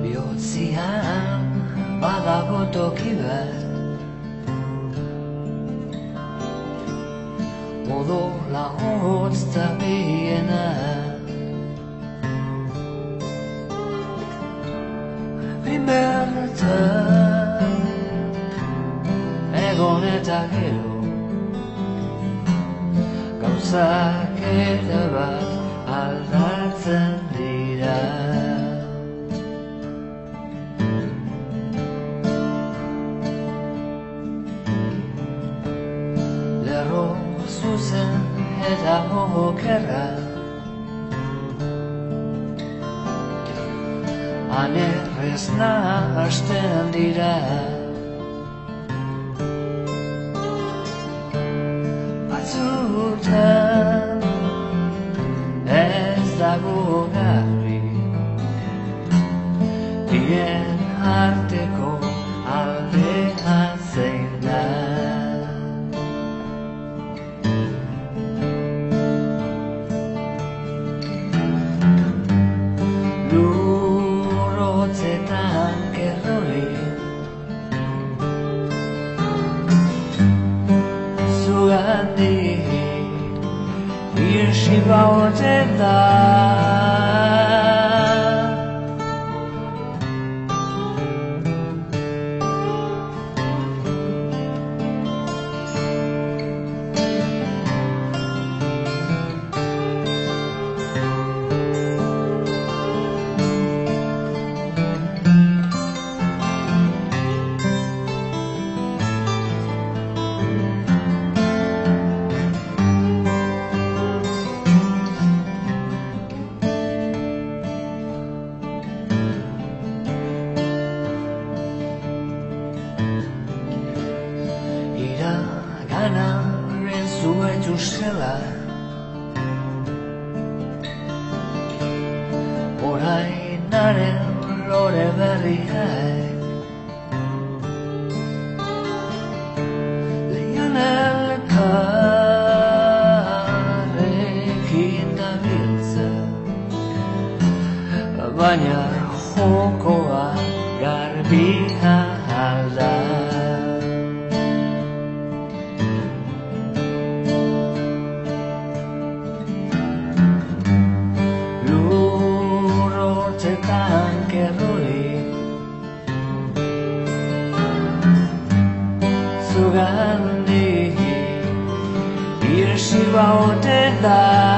Bihotzian badago toki bat odola hotz da biena Bertan egon eta gero gauzak erabat aldatzen dira Lerro zuzen eta okerra Anerrez nahasten dira Batzutan ez dago garbi Bien arteko aldea zein da Lurrotzetan kerrori Zugandik irsi bauten da Ganaren zuet ustela Orainaren lore berriak Leian elkarrekin dabiltza Baina jokoa garbia alda Zugandik irsi bauten da